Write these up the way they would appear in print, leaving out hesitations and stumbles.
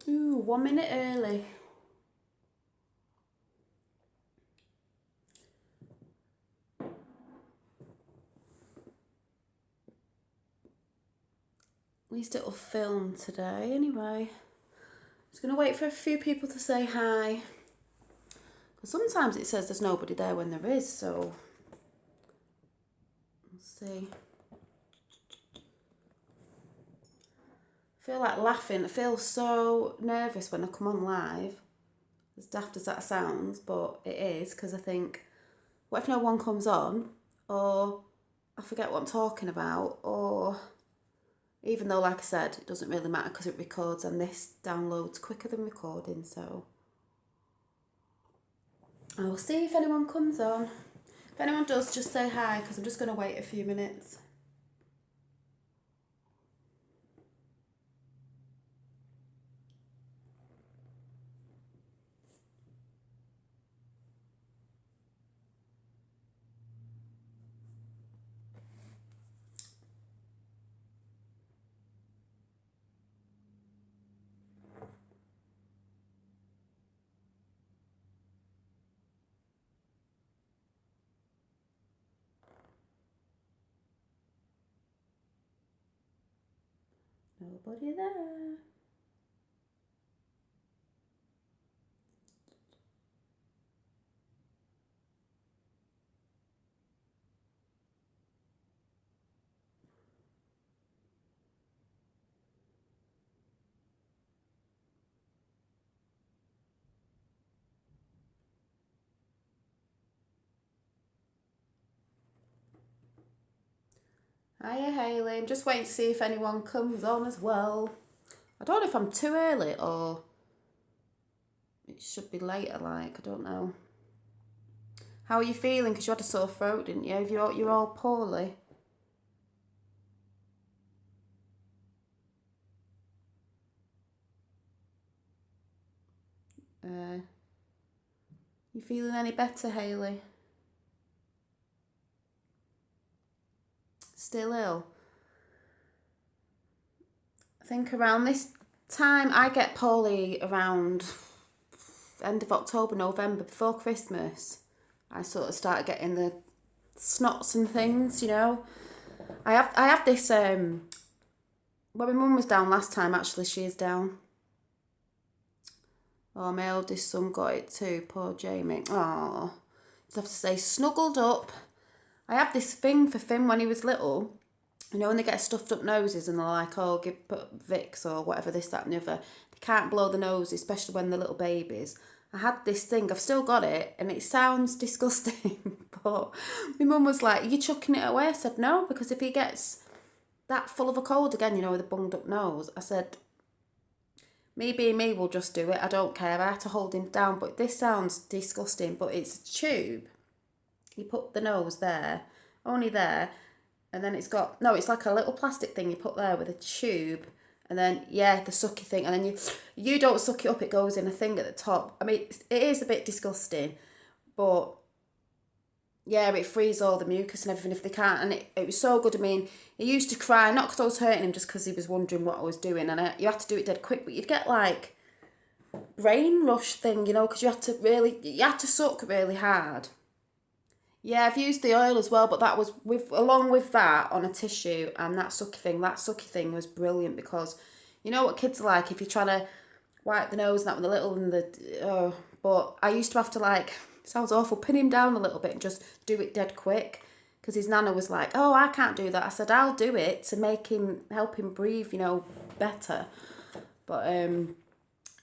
Ooh, 1 minute early. At least it'll film today anyway. Just going to wait for a few people to say hi. Because sometimes it says there's nobody there when there is, so we'll see. I feel like laughing. I feel so nervous when I come on live. As daft as that sounds, but it is, because I think, what if no one comes on? Or I forget what I'm talking about, or even though, like I said, it doesn't really matter because it records and this downloads quicker than recording, so I'll see if anyone comes on. If anyone does, just say hi, because I'm just going to wait a few minutes. Nobody there. Hiya Hayley, I'm just waiting to see if anyone comes on as well. I don't know if I'm too early or it should be later, like, I don't know. How are you feeling? Because you had a sore throat, didn't you? You're all poorly. You feeling any better, Hayley? Still ill? I think around this time, I get poorly around end of October, November, before Christmas. I sort of started getting the snots and things, you know. I have this, when my mum was down last time, actually, she is down. Oh, my eldest son got it too, poor Jamie. Oh, just have to say, snuggled up. I have this thing for Finn when he was little. You know, when they get stuffed up noses and they're like, oh, put Vicks or whatever, this, that and the other. They can't blow the nose, especially when they're little babies. I had this thing, I've still got it, and it sounds disgusting, but my mum was like, are you chucking it away? I said, no, because if he gets that full of a cold again, you know, with a bunged up nose, I said, me being me will just do it. I don't care. I had to hold him down, but this sounds disgusting, but it's a tube. You put the nose there, only there, and then it's got, no, it's like a little plastic thing you put there with a tube, and then, yeah, the sucky thing, and then you don't suck it up, it goes in a thing at the top. I mean, it is a bit disgusting, but yeah, it frees all the mucus and everything if they can't, and it was so good. I mean, he used to cry, not because I was hurting him, just because he was wondering what I was doing, and you had to do it dead quick, but you'd get like brain rush thing, you know, because you had to suck really hard. Yeah, I've used the oil as well, but that was along with that on a tissue, and that sucky thing was brilliant, because you know what kids are like if you're trying to wipe the nose and that with the little and the but I used to have to, like, sounds awful, pin him down a little bit and just do it dead quick, because his nana was like, oh, I can't do that. I said, I'll do it to help him breathe, you know, better. But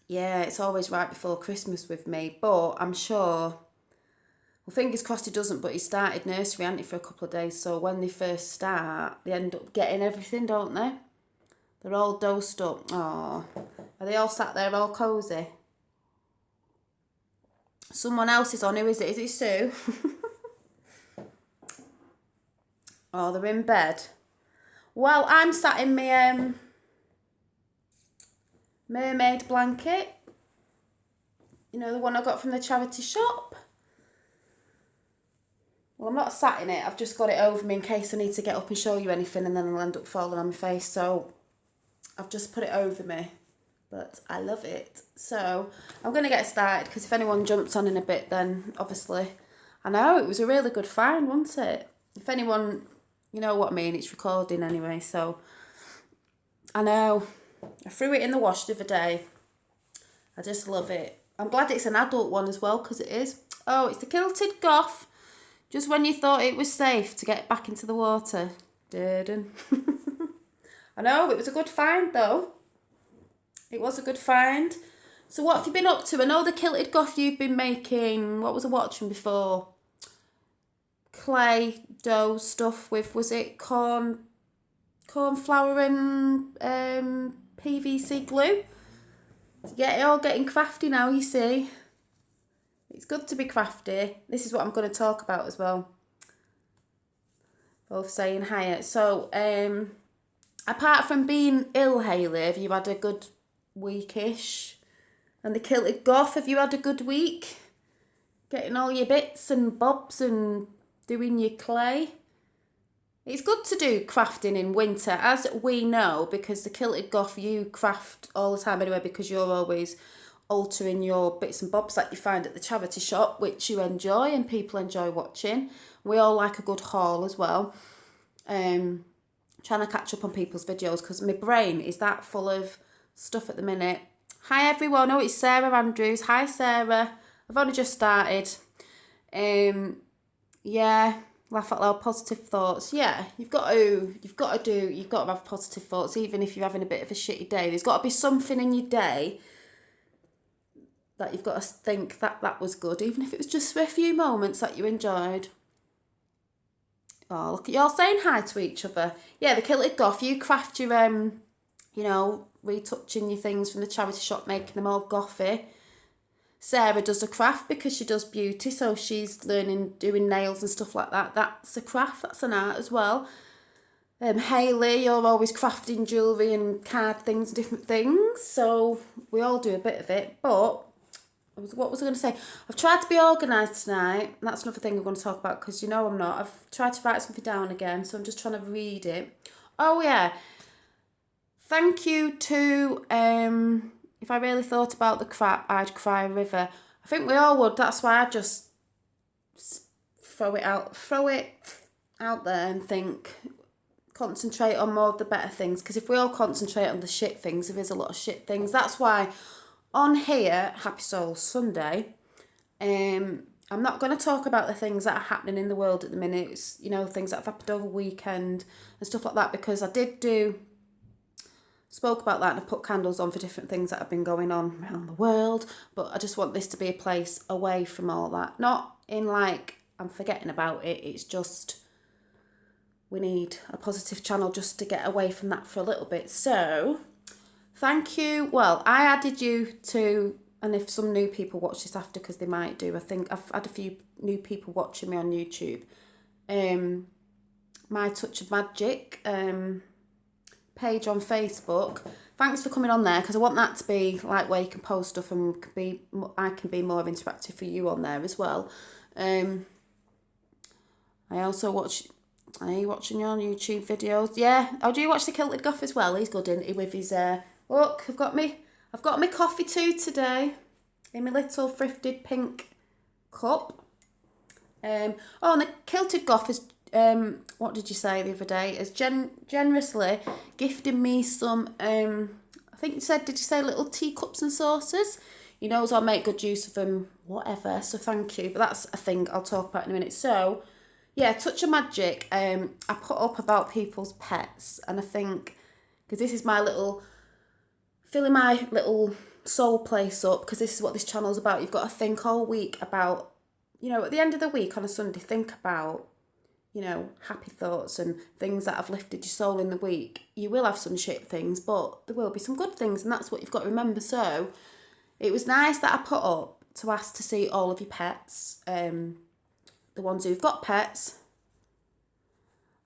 yeah, it's always right before Christmas with me, but I'm sure, well, fingers crossed he doesn't, but he started nursery, hasn't he, for a couple of days, so when they first start, they end up getting everything, don't they? They're all dosed up. Oh, are they all sat there all cosy? Someone else is on. Who is it? Is it Sue? Oh, they're in bed. Well, I'm sat in my mermaid blanket. You know, the one I got from the charity shop. Well, I'm not sat in it. I've just got it over me in case I need to get up and show you anything, and then I'll end up falling on my face. So I've just put it over me. but I love it. So I'm going to get started, because if anyone jumps on in a bit, then obviously, I know it was a really good find, wasn't it? If anyone, you know what I mean, it's recording anyway, so I know. I threw it in the wash the other day. I just love it. I'm glad it's an adult one as well, because it is. Oh, it's the Kilted Goth. Just when you thought it was safe to get back into the water. Didn't. I know, it was a good find though. It was a good find. So what have you been up to? I know the Kilted Goth you've been making. What was I watching before? Clay dough stuff with, was it corn flour and PVC glue? Yeah, you're all getting crafty now, you see. It's good to be crafty. This is what I'm going to talk about as well. Both saying hi. So, apart from being ill, Hayley, have you had a good weekish? And the Kilted Goth, have you had a good week? Getting all your bits and bobs and doing your clay? It's good to do crafting in winter, as we know, because the Kilted Goth, you craft all the time anyway, because you're always altering your bits and bobs that you find at the charity shop, which you enjoy and people enjoy watching. We all like a good haul as well. Trying to catch up on people's videos, because my brain is that full of stuff at the minute. Hi everyone, oh, it's Sarah Andrews. Hi Sarah, I've only just started. Yeah, laugh out loud, positive thoughts. Yeah, you've got to have positive thoughts, even if you're having a bit of a shitty day. There's got to be something in your day that you've got to think that was good, even if it was just for a few moments that you enjoyed. Oh, look at you all saying hi to each other. Yeah, the Kilted Goth, you craft your, retouching your things from the charity shop, making them all gothy. Sarah does a craft because she does beauty, so she's learning, doing nails and stuff like that. That's a craft, that's an art as well. Hayley, you're always crafting jewellery and card things and different things, so we all do a bit of it. But what was I going to say? I've tried to be organised tonight. And that's another thing I'm going to talk about, because you know I'm not. I've tried to write something down again, so I'm just trying to read it. Oh yeah. Thank you to, if I really thought about the crap, I'd cry a river. I think we all would. That's why I just throw it out there and think, concentrate on more of the better things. Because if we all concentrate on the shit things, there is a lot of shit things. That's why on here, Happy Souls Sunday, I'm not going to talk about the things that are happening in the world at the minute. It's, things that have happened over the weekend and stuff like that, because I spoke about that and I've put candles on for different things that have been going on around the world, but I just want this to be a place away from all that. Not in like I'm forgetting about it, it's just we need a positive channel just to get away from that for a little bit. So thank you. Well, I added you to, and if some new people watch this after, because they might do, I think I've had a few new people watching me on YouTube. My Touch of Magic page on Facebook. Thanks for coming on there, because I want that to be like where you can post stuff and I can be more interactive for you on there as well. I also watch. Are you watching your YouTube videos? Yeah. Oh, do you watch the Kilted Goth as well? He's good, isn't he? With his look, I've got my coffee too today, in my little thrifted pink cup. And the Kilted Goth is what did you say the other day? Has generously gifted me some I think did you say little teacups and saucers? He knows I'll make good use of them, whatever. So thank you. But that's a thing I'll talk about in a minute. So yeah, Touch of Magic. I put up about people's pets, and I think because this is my little filling my little soul place up, because this is what this channel is about. You've got to think all week about, at the end of the week on a Sunday, think about, happy thoughts and things that have lifted your soul in the week. You will have some shit things, but there will be some good things, and that's what you've got to remember. So it was nice that I put up to ask to see all of your pets, the ones who've got pets.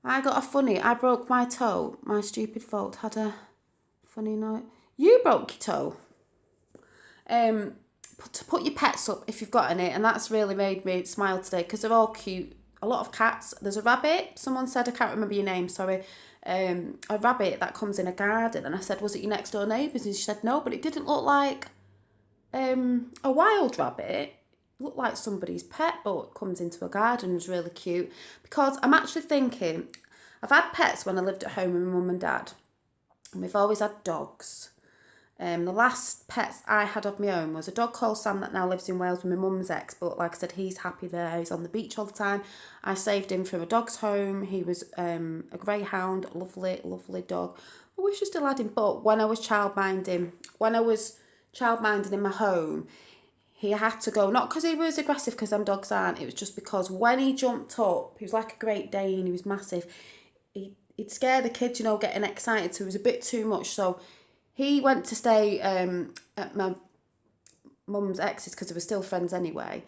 I broke my toe. My stupid fault. Had a funny night. You broke your toe. To put your pets up if you've got any, and that's really made me smile today, because they're all cute. a lot of cats. There's a rabbit. Someone said, I can't remember your name, sorry. A rabbit that comes in a garden. And I said, was it your next door neighbours? And she said, no, but it didn't look like a wild rabbit. It looked like somebody's pet, but it comes into a garden. It was really cute. Because I'm actually thinking, I've had pets when I lived at home with my mum and dad. And we've always had dogs. The last pets I had of my own was a dog called Sam that now lives in Wales with my mum's ex, but like I said, he's happy there. He's on the beach all the time. I saved him from a dog's home. He was a greyhound, lovely, lovely dog. I wish I still had him, but when I was childminding in my home, he had to go, not because he was aggressive, because them dogs aren't, it was just because when he jumped up, he was like a Great Dane, he was massive, he'd scare the kids, getting excited, so it was a bit too much, so he went to stay at my mum's ex's because they were still friends anyway.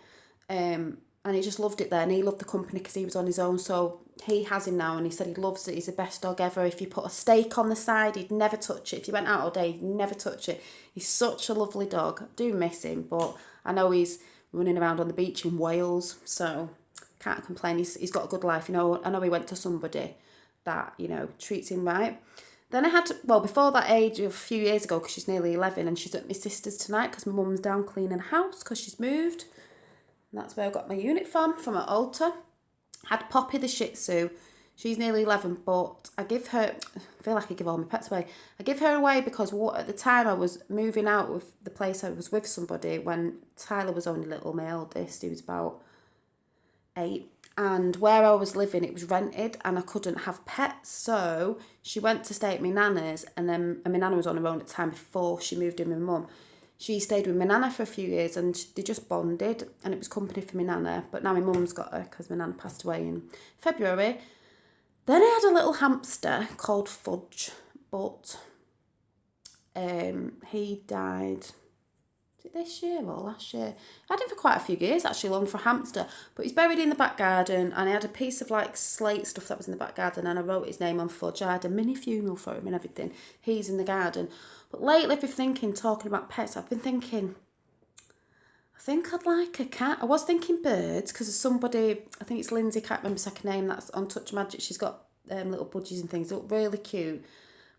And he just loved it there, and he loved the company because he was on his own. So he has him now, and he said he loves it. He's the best dog ever. If you put a steak on the side, he'd never touch it. If you went out all day, he'd never touch it. He's such a lovely dog. I do miss him, but I know he's running around on the beach in Wales, so can't complain. He's got a good life. I know he went to somebody that, treats him right. Then I had, before that age, a few years ago, because she's nearly 11, and she's at my sister's tonight because my mum's down cleaning the house because she's moved. And that's where I got my unit from at Alta. Had Poppy the Shih Tzu. She's nearly 11, but I feel like I give all my pets away. I give her away because at the time I was moving out of the place I was with somebody when Tyler was only little, my eldest. He was about 8. And where I was living, it was rented and I couldn't have pets. So she went to stay at my nana's, and my nana was on her own at the time before she moved in with my mum. She stayed with my nana for a few years and they just bonded, and it was company for my nana. But now my mum's got her because my nana passed away in February. Then I had a little hamster called Fudge, but he died... Was it this year or last year? I had him for quite a few years, actually, long for a hamster. But he's buried in the back garden, and I had a piece of slate stuff that was in the back garden, and I wrote his name on Fudge. I had a mini funeral for him and everything. He's in the garden. But lately I've been talking about pets, I've been thinking, I think I'd like a cat. I was thinking birds, because somebody, I think it's Lindsay, can't remember her second name, that's on Touch Magic. She's got little budgies and things. They look really cute.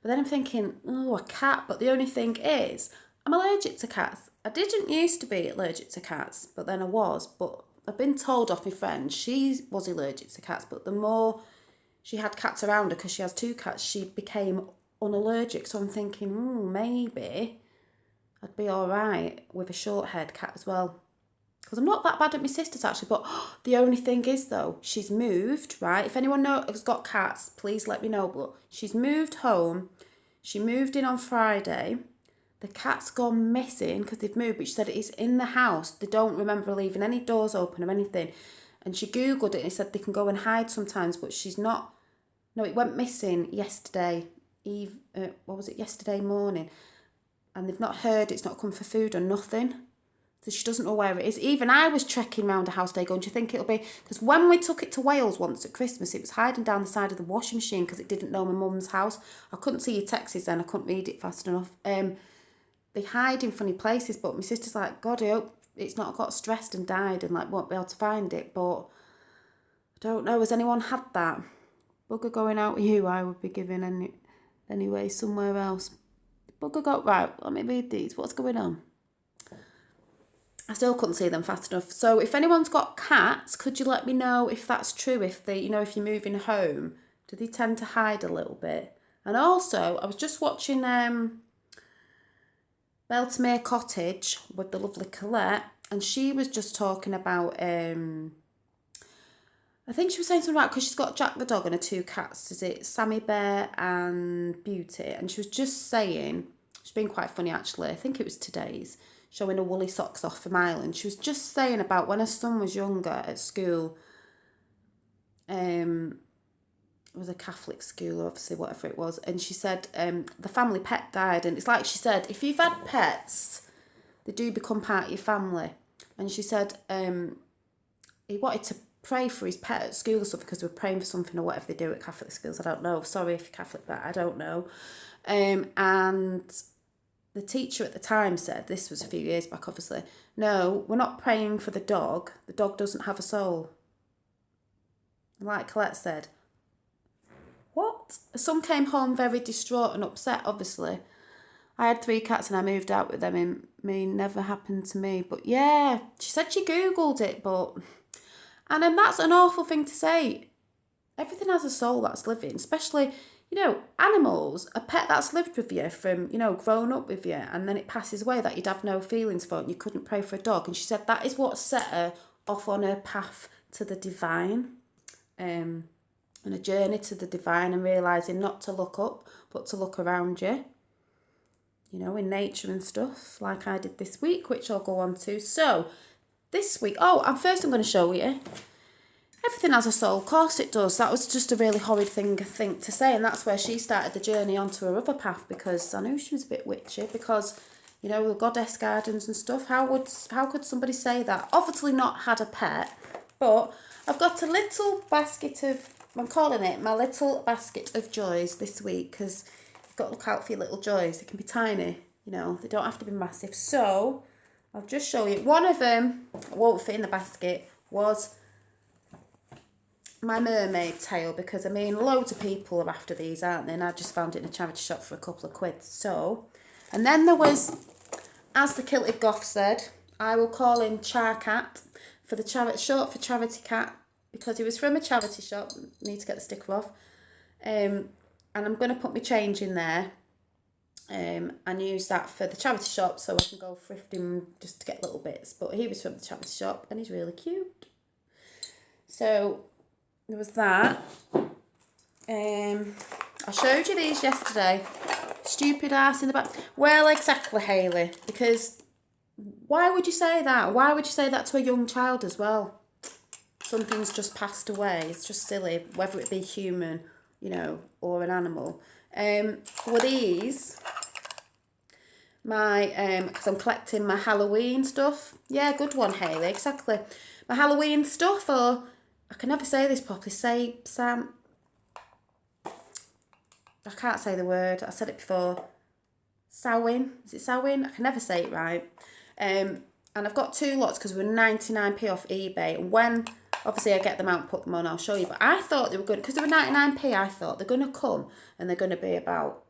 But then I'm thinking, a cat. But the only thing is, I'm allergic to cats. I didn't used to be allergic to cats, but then I was. But I've been told off my friend she was allergic to cats, but the more she had cats around her, because she has 2 cats, she became unallergic. So I'm thinking, maybe I'd be all right with a short-haired cat as well. Because I'm not that bad at my sisters, actually. But the only thing is, though, she's moved, right? If anyone has got cats, please let me know. But she's moved home. She moved in on Friday. The cat's gone missing because they've moved, but she said it's in the house. They don't remember leaving any doors open or anything. And she Googled it and it said they can go and hide sometimes, but she's not... No, it went missing yesterday. Yesterday morning. And they've not heard, it's not come for food or nothing. So she doesn't know where it is. Even I was trekking around the house today going, do you think it'll be... Because when we took it to Wales once at Christmas, it was hiding down the side of the washing machine because it didn't know my mum's house. I couldn't see your texts then, I couldn't read it fast enough. They hide in funny places, but my sister's like, God, I hope it's not got stressed and died and won't be able to find it. But I don't know, has anyone had that? Bugger going out with you, I would be giving anyway somewhere else. Bugger got right, let me read these. What's going on? I still couldn't see them fast enough. So if anyone's got cats, could you let me know if that's true? If they, if you're moving home, do they tend to hide a little bit? And also, I was just watching Beltmere Cottage with the lovely Colette, and she was just talking about, I think she was saying something about, because she's got Jack the dog and her 2 cats, is it Sammy Bear and Beauty? And she was just saying, she's been quite funny actually, I think it was today's, showing her woolly socks off from Ireland. She was just saying about when her son was younger at school, it was a Catholic school, obviously, whatever it was. And she said the family pet died. And it's like she said, if you've had pets, they do become part of your family. And she said he wanted to pray for his pet at school or something because they were praying for something or whatever they do at Catholic schools. I don't know. Sorry if you're Catholic, but I don't know. And the teacher at the time said, this was a few years back, obviously, no, we're not praying for the dog. The dog doesn't have a soul. And like Colette said, what? Some came home very distraught and upset, obviously. I had 3 cats and I moved out with them. It never happened to me. But yeah, she said she Googled it, but... And that's an awful thing to say. Everything has a soul that's living, especially, animals, a pet that's lived with you from, grown up with you, and then it passes away that you'd have no feelings for it and you couldn't pray for a dog. And she said that is what set her off on her path to the divine, and a journey to the divine, and realising not to look up, but to look around you, in nature and stuff, like I did this week, which I'll go on to. So, this week, first I'm going to show you. Everything has a soul, of course it does. That was just a really horrid thing, I think, to say, and that's where she started the journey onto her other path, because I knew she was a bit witchy, because, the goddess gardens and stuff. How could somebody say that? Obviously not had a pet, but I've got a little basket of, I'm calling it my little basket of joys this week, because you've got to look out for your little joys. They can be tiny, they don't have to be massive. So I'll just show you. One of them, won't fit in the basket, was my mermaid tail, because loads of people are after these, aren't they? And I just found it in a charity shop for a couple of quid. So, and then there was, as the Kilted Goth said, I will call him Char Cat for the short for charity cat, because he was from a charity shop. Need to get the sticker off. And I'm going to put my change in there. And use that for the charity shop, so I can go thrifting just to get little bits. But he was from the charity shop and he's really cute. So there was that. I showed you these yesterday. Stupid ass in the back. Well, exactly, Hayley. Because why would you say that? Why would you say that to a young child as well? Something's just passed away. It's just silly, whether it be human, or an animal. Were these my, because I'm collecting my Halloween stuff. Yeah, good one, Hayley, exactly. My Halloween stuff, or I can never say this properly. I can't say the word. I said it before. Samhain. Is it Samhain? I can never say it right. And I've got 2 lots because we're 99p off eBay. And when, obviously, I get them out and put them on, I'll show you. But I thought they were good, because they were 99p, I thought they're going to come and they're going to be about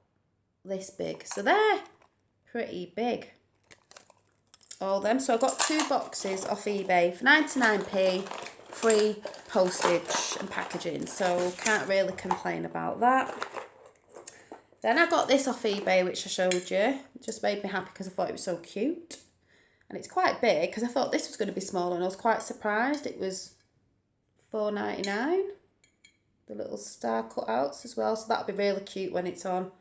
this big. So they're pretty big. All them. So I got 2 boxes off eBay for 99p, free postage and packaging. So can't really complain about that. Then I got this off eBay, which I showed you. It just made me happy because I thought it was so cute. And it's quite big, because I thought this was going to be small, and I was quite surprised. It was $4.99. The little star cutouts as well. So that'll be really cute when it's on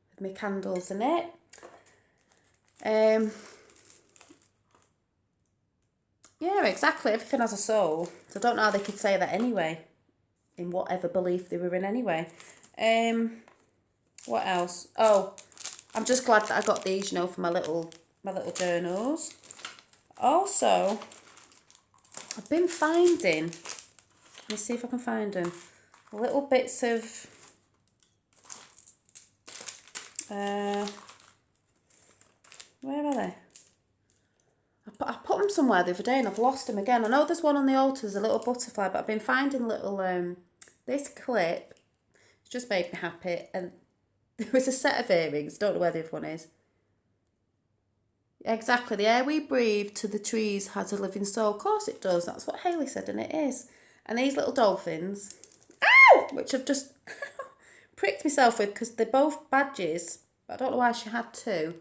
with my candles in it. Yeah, exactly. Everything has a soul. So I don't know how they could say that anyway, in whatever belief they were in anyway. What else? Oh, I'm just glad that I got these, for my little journals. Also, I've been finding, let me see if I can find them, little bits of, where are they? I put them somewhere the other day and I've lost them again. I know there's one on the altar, there's a little butterfly, but I've been finding little, this clip, it's just made me happy. And there was a set of earrings, don't know where the other one is. Exactly, the air we breathe to the trees has a living soul. Of course it does, that's what Hayley said, and it is. And these little dolphins, ow! Which I've just pricked myself with, because they're both badges, but I don't know why she had 2.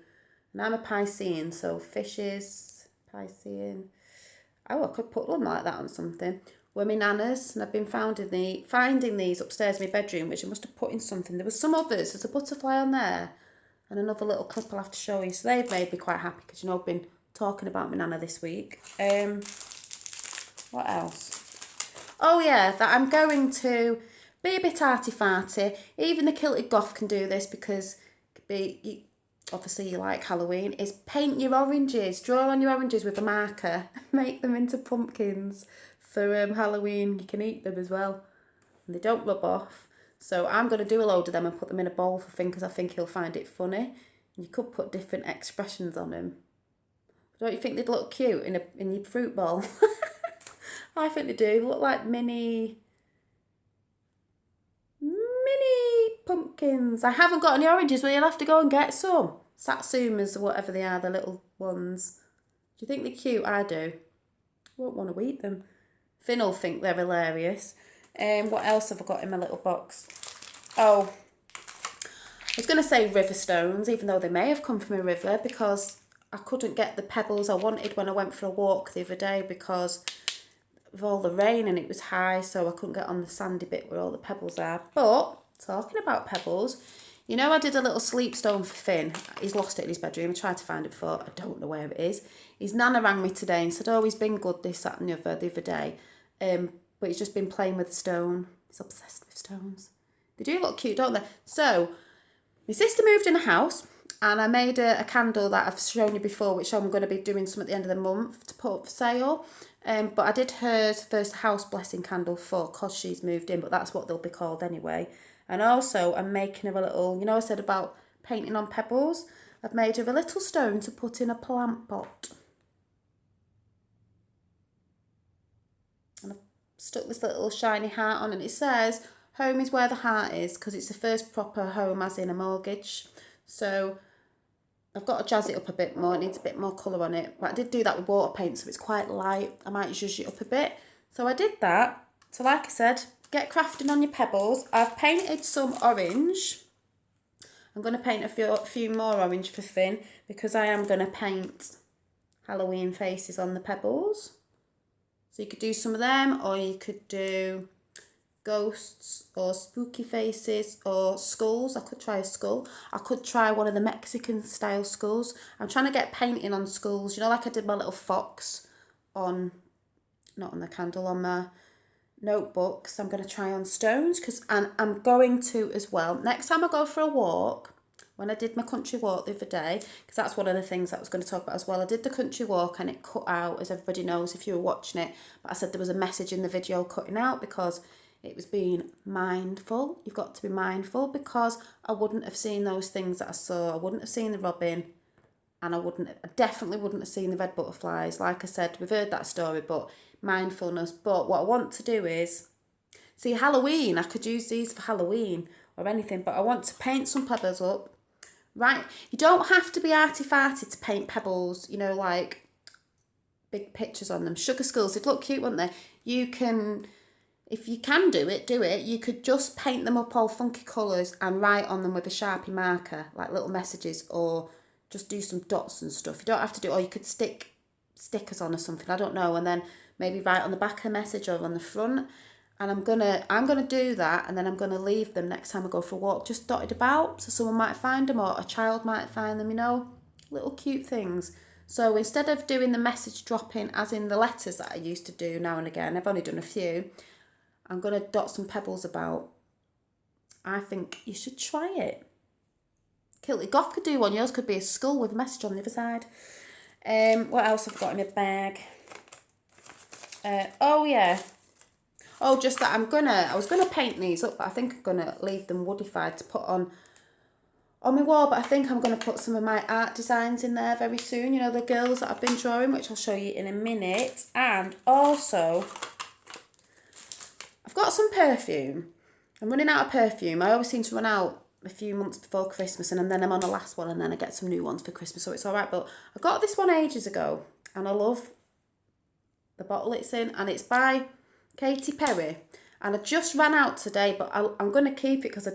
And I'm a Piscean, so fishes, Piscean. Oh, I could put one like that on something. Were my nana's, and I've been finding these upstairs in my bedroom, which I must have put in something. There was some others, there's a butterfly on there, and another little clip I'll have to show you. So they've made me quite happy, because I've been talking about my nana this week. What else? Oh yeah, that I'm going to be a bit arty-farty. Even the Kilted Goth can do this, because obviously you like Halloween, is paint your oranges. Draw on your oranges with a marker. Make them into pumpkins for Halloween. You can eat them as well. And they don't rub off. So I'm going to do a load of them and put them in a bowl for Finn, because I think he'll find it funny. You could put different expressions on them. Don't you think they'd look cute in your fruit bowl? I think they do. They look like mini pumpkins. I haven't got any oranges, but you'll have to go and get some. Satsumas or whatever they are, the little ones. Do you think they're cute? I do. I won't want to eat them. Finn will think they're hilarious. What else have I got in my little box? Oh, I was going to say river stones, even though they may have come from a river, because I couldn't get the pebbles I wanted when I went for a walk the other day because of all the rain and it was high, so I couldn't get on the sandy bit where all the pebbles are. But, talking about pebbles, you know I did a little sleep stone for Finn. He's lost it in his bedroom. I tried to find it before. I don't know where it is. His nana rang me today and said, oh, he's been good this, that and the other day. But he's just been playing with the stone. He's obsessed with stones. They do look cute, don't they? So, my sister moved in a house and I made a candle that I've shown you before, which I'm going to be doing some at the end of the month to put up for sale. But I did her first house blessing candle for because she's moved in, but that's what they'll be called anyway. And also I'm making her a little, you know I said about painting on pebbles? I've made her a little stone to put in a plant pot. And I've stuck this little shiny heart on and it says, home is where the heart is, because it's the first proper home as in a mortgage. So I've got to jazz it up a bit more. It needs a bit more colour on it. But I did do that with water paint, so it's quite light. I might zhuzh it up a bit. So I did that. So like I said, get crafting on your pebbles. I've painted some orange. I'm going to paint a few more orange for Finn because I am going to paint Halloween faces on the pebbles. So you could do some of them, or you could do ghosts or spooky faces or skulls. I could try a skull. I could try one of the Mexican style skulls. I'm trying to get painting on skulls, you know, like I did my little fox on, not on the candle, on my notebooks. I'm going to try on stones and I'm going to as well. Next time I go for a walk, when I did my country walk the other day, because that's one of the things that I was going to talk about as well. I did the country walk and it cut out, as everybody knows if you were watching it. But I said there was a message in the video cutting out because it was being mindful. You've got to be mindful because I wouldn't have seen those things that I saw. I wouldn't have seen the robin and I definitely wouldn't have seen the red butterflies. Like I said, we've heard that story, but mindfulness. But what I want to do is, see, Halloween, I could use these for Halloween or anything, but I want to paint some pebbles up. Right, you don't have to be arty-farty to paint pebbles, you know, like big pictures on them. Sugar skulls, they'd look cute, wouldn't they? You can, if you can do it, you could just paint them up all funky colours and write on them with a Sharpie marker, like little messages, or just do some dots and stuff. You don't have to do, or you could stick stickers on or something, I don't know, and then maybe write on the back of the message or on the front. And I'm gonna do that, and then I'm gonna leave them next time I go for a walk, just dotted about, so someone might find them or a child might find them, you know, little cute things. So instead of doing the message dropping as in the letters that I used to do now and again, I've only done a few, I'm gonna dot some pebbles about. I think you should try it. Kilty Goth could do one. Yours could be a skull with a message on the other side. What else have I got in my bag? Oh yeah. Oh, just that I was gonna paint these up, but I think I'm gonna leave them woodified to put on my wall, but I think I'm gonna put some of my art designs in there very soon, you know, the girls that I've been drawing, which I'll show you in a minute. And also, I've got some perfume. I'm running out of perfume. I always seem to run out a few months before Christmas, and then I'm on the last one, and then I get some new ones for Christmas, so it's alright. But I got this one ages ago, and I love the bottle it's in, and it's by Katy Perry, and I just ran out today, but I'm going to keep it because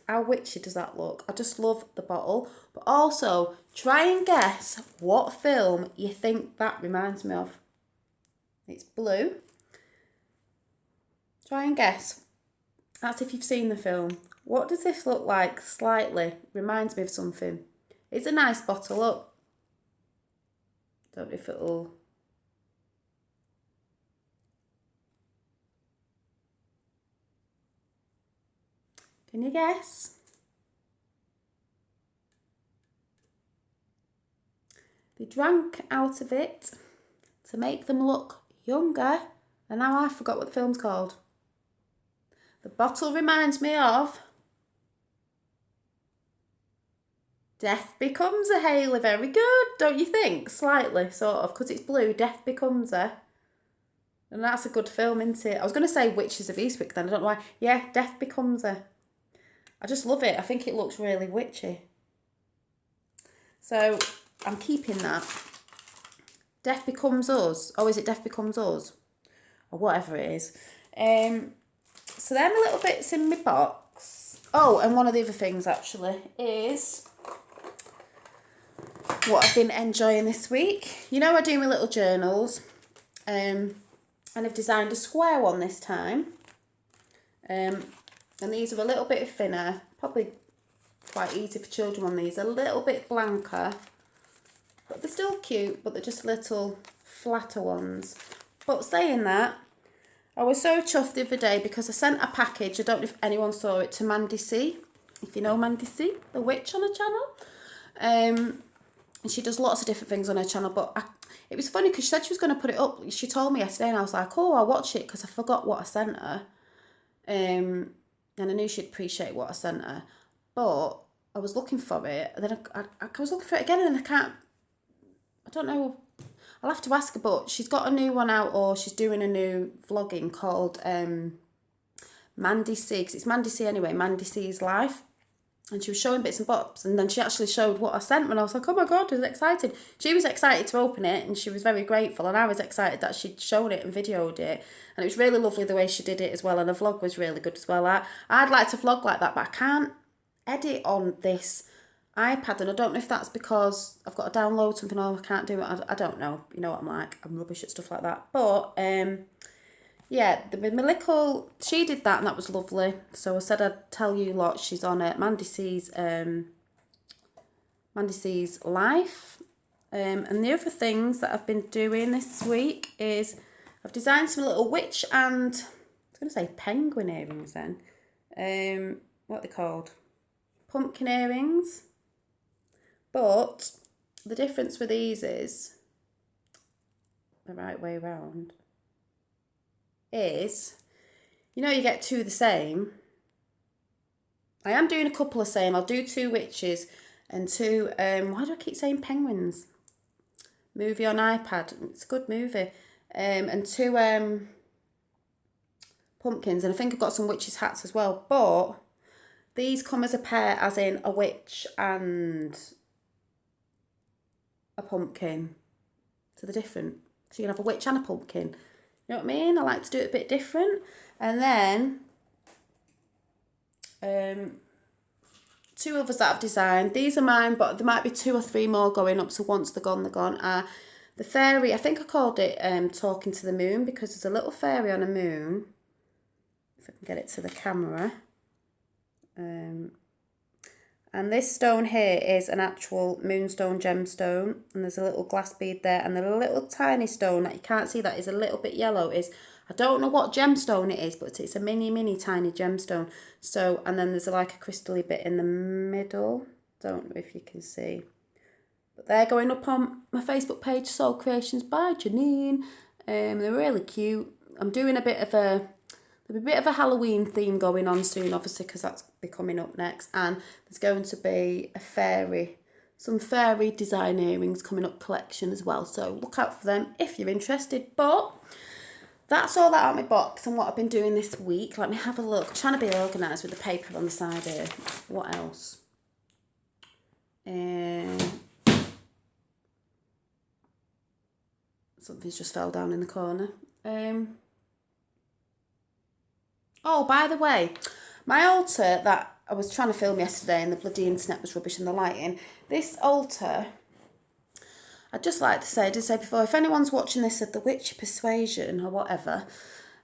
how witchy does that look? I just love the bottle. But also, try and guess what film you think that reminds me of. It's blue. Try and guess. That's if you've seen the film. What does this look like slightly? Reminds me of something. It's a nice bottle, look. Don't know if it'll... Can you guess? They drank out of it to make them look younger, and now I forgot what the film's called. The bottle reminds me of Death Becomes a Hailey. Very good, don't you think? Slightly, sort of, because it's blue. Death Becomes a... And that's a good film, isn't it? I was going to say Witches of Eastwick then, I don't know why. Yeah, Death Becomes a... I just love it. I think it looks really witchy. So I'm keeping that. Death Becomes Us. Oh, is it Death Becomes Us? Or whatever it is. So them little bits in my box. Oh, and one of the other things actually is what I've been enjoying this week. You know, I do my little journals. And I've designed a square one this time. And these are a little bit thinner. Probably quite easy for children on these. A little bit blanker. But they're still cute, but they're just little flatter ones. But saying that, I was so chuffed the other day because I sent a package, I don't know if anyone saw it, to Mandy C. If you know Mandy C, the witch on her channel. And she does lots of different things on her channel, but it was funny because she said she was going to put it up. She told me yesterday and I was like, oh, I'll watch it because I forgot what I sent her. And I knew she'd appreciate what I sent her. But I was looking for it, and then I was looking for it again and I don't know, I'll have to ask her, but she's got a new one out, or she's doing a new vlogging called Mandy C, because it's Mandy C anyway, Mandy C's Life. And she was showing bits and bobs, and then she actually showed what I sent, and I was like, oh my God, I was excited. She was excited to open it, and she was very grateful, and I was excited that she'd shown it and videoed it, and it was really lovely the way she did it as well, and the vlog was really good as well. I'd like to vlog like that, but I can't edit on this iPad, and I don't know if that's because I've got to download something or I can't do it. I don't know. You know what I'm like. I'm rubbish at stuff like that. But yeah, my little, she did that and that was lovely. So I said I'd tell you lot. She's on it. Mandy C's Life. And the other things that I've been doing this week is I've designed some little witch and I was going to say penguin earrings then. What are they called? Pumpkin earrings. But the difference with these is, the right way round, is, you know, you get two the same. I am doing a couple of same. I'll do two witches and two, why do I keep saying penguins? Movie on iPad. It's a good movie. And two pumpkins. And I think I've got some witches' hats as well. But these come as a pair, as in a witch and a pumpkin. So they're different. So you can have a witch and a pumpkin. You know what I mean? I like to do it a bit different. And then two others that I've designed. These are mine, but there might be 2 or 3 more going up. So once they're gone, they're gone. The fairy, I think I called it Talking to the Moon, because there's a little fairy on a moon. If I can get it to the camera. And this stone here is an actual moonstone gemstone, and there's a little glass bead there, and the little tiny stone that you can't see that is a little bit yellow is, I don't know what gemstone it is, but it's a mini tiny gemstone. So, and then there's like a crystally bit in the middle. Don't know if you can see, but they're going up on my Facebook page, Soul Creations by Janine. They're really cute. I'm doing there'll be a bit of a Halloween theme going on soon, obviously, because that's be coming up next. And there's going to be some fairy design earrings coming up collection as well. So look out for them if you're interested. But that's all that out of my box and what I've been doing this week. Let me have a look. I'm trying to be organised with the paper on the side here. What else? Something's just fell down in the corner. Oh, by the way, my altar that I was trying to film yesterday and the bloody internet was rubbish and the lighting, this altar, I'd just like to say, I did say before, if anyone's watching this at the Witch Persuasion or whatever,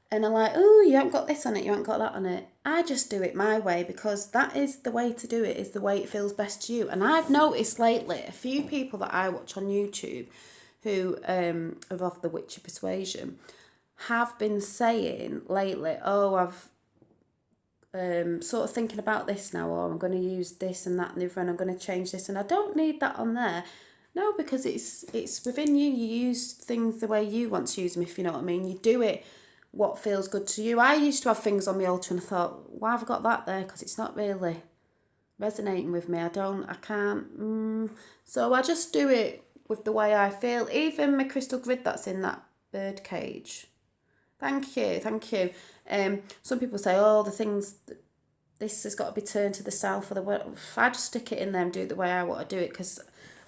and are like, oh, you haven't got this on it, you haven't got that on it, I just do it my way, because that is the way to do it, is the way it feels best to you. And I've noticed lately, a few people that I watch on YouTube who are of the Witch Persuasion have been saying lately, oh, I've sort of thinking about this now, or I'm going to use this and that and the other, and I'm going to change this, and I don't need that on there. No, because it's within you. You use things the way you want to use them, if you know what I mean. You do it what feels good to you. I used to have things on my altar and I thought, why have I got that there? Because it's not really resonating with me. I can't. So I just do it with the way I feel. Even my crystal grid that's in that bird cage. Thank you. Some people say, oh, the things this has got to be turned to the south or the west. I just stick it in there and do it the way I want to do it, because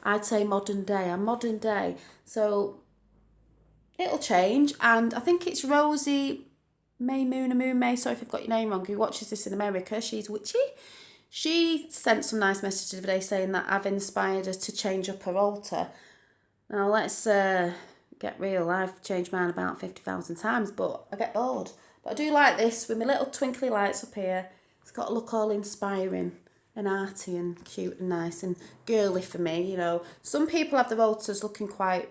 I'd say modern day. I'm modern day. So it'll change. And I think it's Rosie Moon May, sorry if I've got your name wrong, who watches this in America. She's witchy. She sent some nice messages today saying that I've inspired her to change up her altar. Now let's get real. I've changed mine about 50,000 times, but I get bored. But I do like this with my little twinkly lights up here. It's got to look all inspiring and arty and cute and nice and girly for me, you know. Some people have their altars looking quite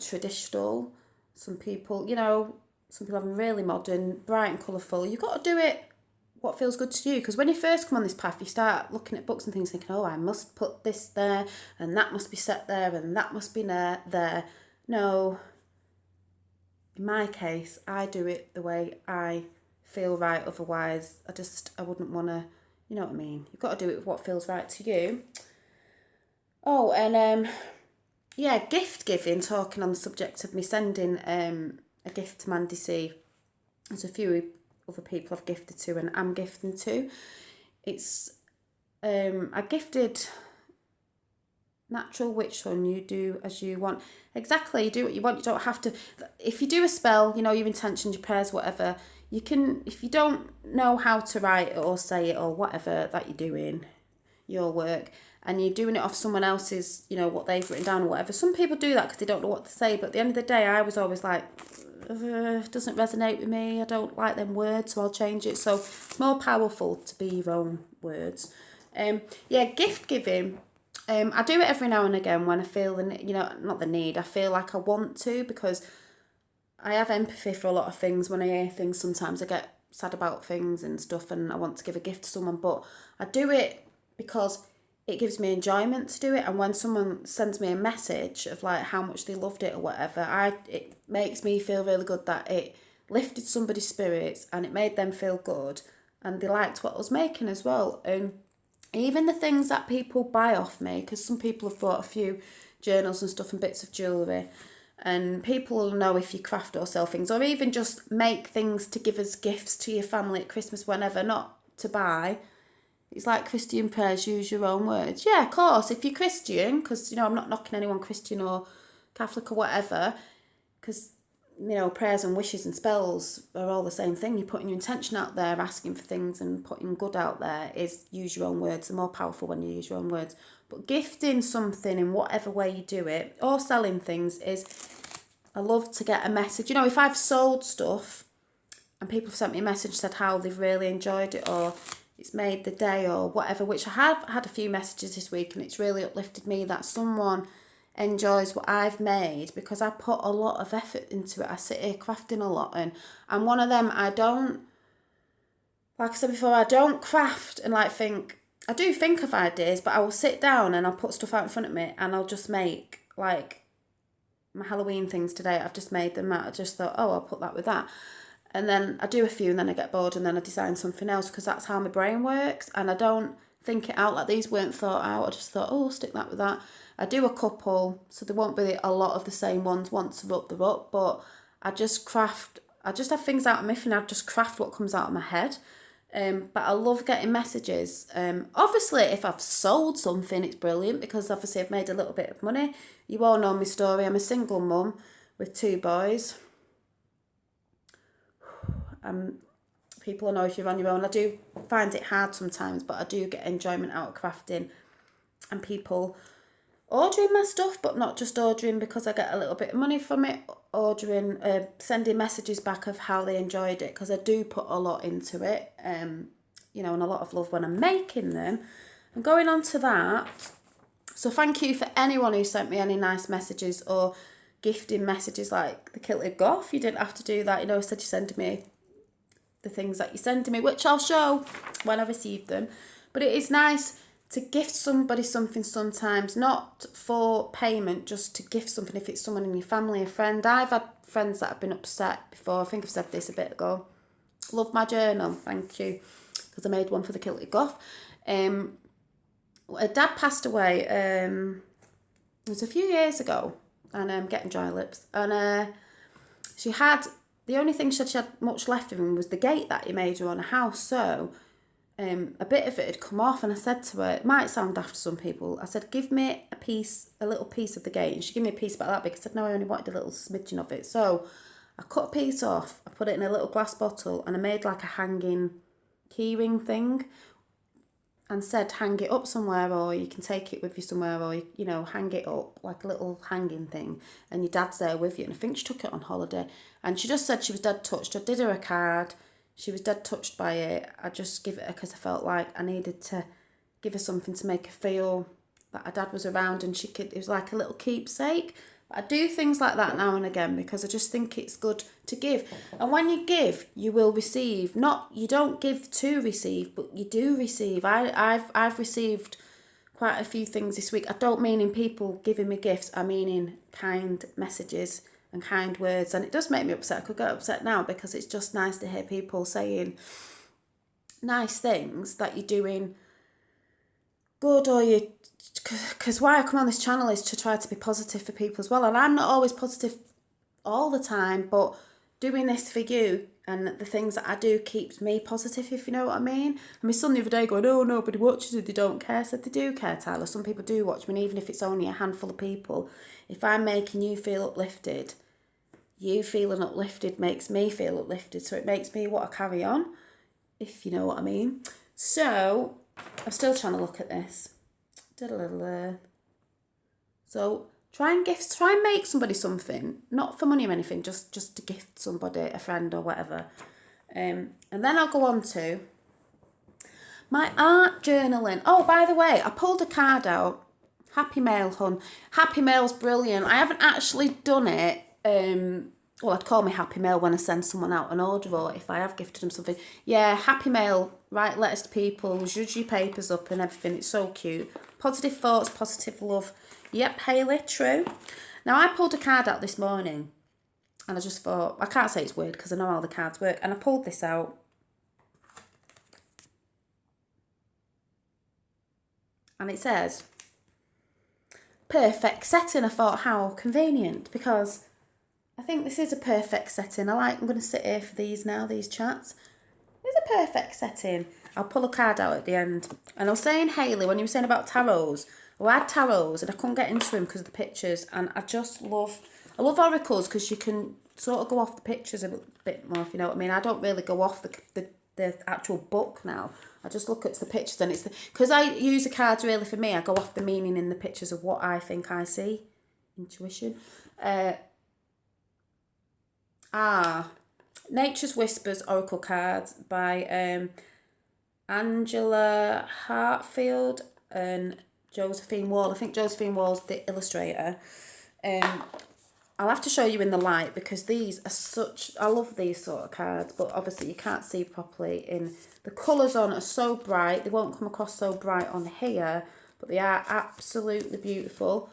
traditional. Some people, you know, some people have them really modern, bright and colourful. You've got to do it what feels good to you, because when you first come on this path, you start looking at books and things thinking, oh, I must put this there and that must be set there and that must be there. No, in my case, I do it the way I feel right. Otherwise, I wouldn't want to, you know what I mean? You've got to do it with what feels right to you. Oh, and yeah, gift giving, talking on the subject of me sending a gift to Mandy C. There's a few other people I've gifted to and I'm gifting to. It's I gifted Natural Witch Hun. You do as you want. Exactly, you do what you want. You don't have to. If you do a spell, you know, your intentions, your prayers, whatever, you can, if you don't know how to write it or say it or whatever that you're doing, your work, and you're doing it off someone else's, you know, what they've written down or whatever. Some people do that because they don't know what to say, but at the end of the day, I was always like, doesn't resonate with me, I don't like them words, so I'll change it. So it's more powerful to be your own words. Yeah, gift giving, I do it every now and again when I feel not the need, I feel like I want to, because I have empathy for a lot of things. When I hear things, sometimes I get sad about things and stuff and I want to give a gift to someone, but I do it because it gives me enjoyment to do it. And when someone sends me a message of like how much they loved it or whatever, it makes me feel really good that it lifted somebody's spirits and it made them feel good and they liked what I was making as well. And even the things that people buy off me, because some people have bought a few journals and stuff and bits of jewellery, and people will know if you craft or sell things, or even just make things to give as gifts to your family at Christmas, whenever, not to buy. It's like Christian prayers, use your own words. Yeah, of course, if you're Christian, because, you know, I'm not knocking anyone Christian or Catholic or whatever, because, you know, prayers and wishes and spells are all the same thing. You're putting your intention out there, asking for things and putting good out there is use your own words. They're more powerful when you use your own words. But gifting something in whatever way you do it, or selling things, is, I love to get a message. You know, if I've sold stuff and people have sent me a message, said how they've really enjoyed it or it's made the day or whatever, which I have had a few messages this week, and it's really uplifted me that someone enjoys what I've made because I put a lot of effort into it. I sit here crafting a lot, and I'm one of them, like I said before, I don't craft and like think, I do think of ideas, but I will sit down and I'll put stuff out in front of me and I'll just make, like my Halloween things today, I've just made them out. I just thought, oh, I'll put that with that. And then I do a few and then I get bored and then I design something else, because that's how my brain works, and I don't think it out. Like, these weren't thought out. I just thought, oh, I'll stick that with that. I do a couple, so there won't be a lot of the same ones. Once they're up, but I just craft. I just have things out of my and I just craft what comes out of my head. But I love getting messages. Obviously, if I've sold something, it's brilliant, because obviously I've made a little bit of money. You all know my story. I'm a single mum with 2 boys. People know if you're on your own. I do find it hard sometimes, but I do get enjoyment out of crafting, and people ordering my stuff, but not just ordering because I get a little bit of money from it, ordering, sending messages back of how they enjoyed it, because I do put a lot into it, you know, and a lot of love when I'm making them. And going on to that, so thank you for anyone who sent me any nice messages or gifting messages, like the Kilted Goth. You didn't have to do that, you know, instead you send me the things that you send to me, which I'll show when I receive them. But it is nice to gift somebody something sometimes, not for payment, just to gift something if it's someone in your family, a friend. I've had friends that have been upset before. I think I've said this a bit ago. Love my journal, thank you, because I made one for the Kilted Goth. Her dad passed away, it was a few years ago, and I'm getting dry lips, and she had the only thing she said she had much left of him was the gate that he made her on a house. So a bit of it had come off, and I said to her, it might sound daft to some people, I said, give me a little piece of the gate. And she gave me a piece about that because I said, no, I only wanted a little smidgen of it. So I cut a piece off, I put it in a little glass bottle, and I made like a hanging keyring thing and said, hang it up somewhere, or you can take it with you somewhere, or, you know, hang it up like a little hanging thing, and your dad's there with you. And I think she took it on holiday, and she just said she was dead touched. I did her a card. She was dead touched by it. I just give it her because I felt like I needed to give her something to make her feel that her dad was around, and it was like a little keepsake. But I do things like that now and again because I just think it's good to give. And when you give, you will receive. You don't give to receive, but you do receive. I've received quite a few things this week. I don't mean in people giving me gifts. I mean in kind messages and kind words, and it does make me upset. I could get upset now because it's just nice to hear people saying nice things that you're doing good, or you, because why I come on this channel is to try to be positive for people as well, and I'm not always positive all the time, but doing this for you and the things that I do keeps me positive, if you know what I mean. And my son the other day going, oh, nobody watches it, they don't care. I said, they do care, Tyler. Some people do watch me, and even if it's only a handful of people, if I'm making you feel uplifted, you feeling uplifted makes me feel uplifted, so it makes me want to carry on, if you know what I mean. So I'm still trying to look at this. Did a little so try and make somebody something, not for money or anything, just to gift somebody, a friend or whatever. And then I'll go on to my art journaling. Oh, by the way, I pulled a card out. Happy Mail, hun. Happy Mail's brilliant. I haven't actually done it. Well, I'd call me Happy Mail when I send someone out an order, or if I have gifted them something. Yeah, Happy Mail, write letters to people, zhuzh your papers up and everything. It's so cute. Positive thoughts, positive love. Yep, Hayley, true. Now, I pulled a card out this morning, and I just thought, I can't say it's weird because I know how the cards work, and I pulled this out. And it says, perfect setting. I thought, how convenient, because I think this is a perfect setting. I'm going to sit here for these chats. It's a perfect setting. I'll pull a card out at the end. And I was saying, Hayley, when you were saying about tarots, I had tarots and I couldn't get into them because of the pictures. And I love oracles because you can sort of go off the pictures a bit more, if you know what I mean. I don't really go off the actual book now. I just look at the pictures, and it's because I use the cards really for me. I go off the meaning in the pictures of what I think I see. Intuition. Nature's Whispers Oracle Cards by Angela Hartfield and Josephine Wall. I think Josephine Wall's the illustrator. I'll have to show you in the light because these are I love these sort of cards, but obviously you can't see properly the colours on are so bright. They won't come across so bright on here, but they are absolutely beautiful.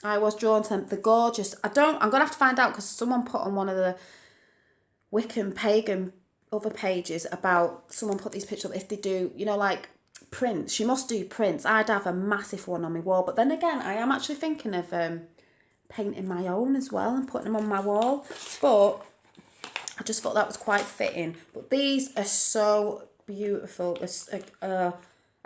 I was drawn to them. They're gorgeous. I'm going to have to find out because someone put on one of the Wiccan pagan other pages about someone put these pictures up. If they do, like prints, she must do prints. I'd have a massive one on my wall. But then again, I am actually thinking of painting my own as well and putting them on my wall. But I just thought that was quite fitting. But these are so beautiful. I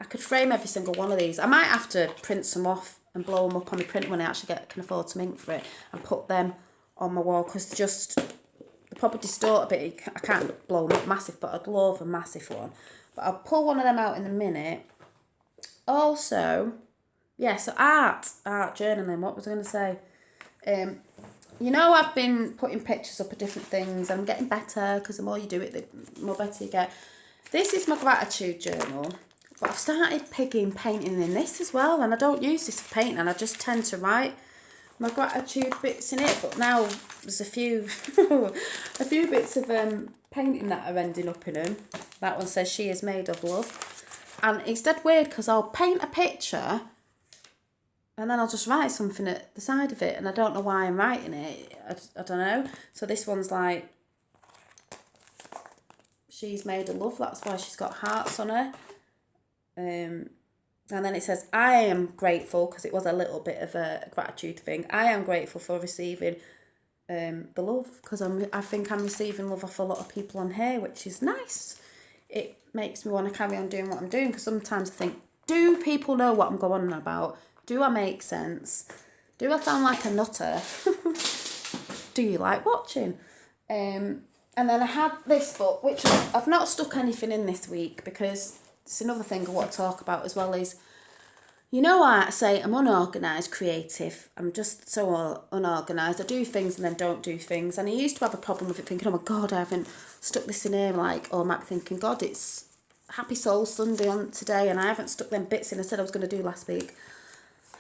could frame every single one of these. I might have to print some off and blow them up on my print when I actually can afford some ink for it and put them on my wall because they probably distort a bit. I can't blow them up massive, but I'd love a massive one. But I'll pull one of them out in a minute. Also, yeah, so art journaling. What was I going to say? I've been putting pictures up of different things. I'm getting better because the more you do it, the more better you get. This is my gratitude journal. But I've started painting in this as well, and I don't use this for painting, and I just tend to write my gratitude bits in it. But now there's a few bits of painting that are ending up in them. That one says she is made of love, and it's dead weird because I'll paint a picture, and then I'll just write something at the side of it, and I don't know why I'm writing it. I don't know. So this one's like, she's made of love. That's why she's got hearts on her. And then it says, I am grateful, because it was a little bit of a gratitude thing. I am grateful for receiving the love, because I think I'm receiving love off a lot of people on here, which is nice. It makes me want to carry on doing what I'm doing, because sometimes I think, do people know what I'm going on about? Do I make sense? Do I sound like a nutter? Do you like watching? And then I had this book, which I've not stuck anything in this week, because it's another thing I want to talk about as well is, you know, I say I'm unorganised, creative. I'm just so unorganised. I do things and then don't do things. And I used to have a problem with it, thinking, oh my God, I haven't stuck this in here. Like, or I might be thinking, God, it's Happy Soul Sunday on today and I haven't stuck them bits in I said I was going to do last week.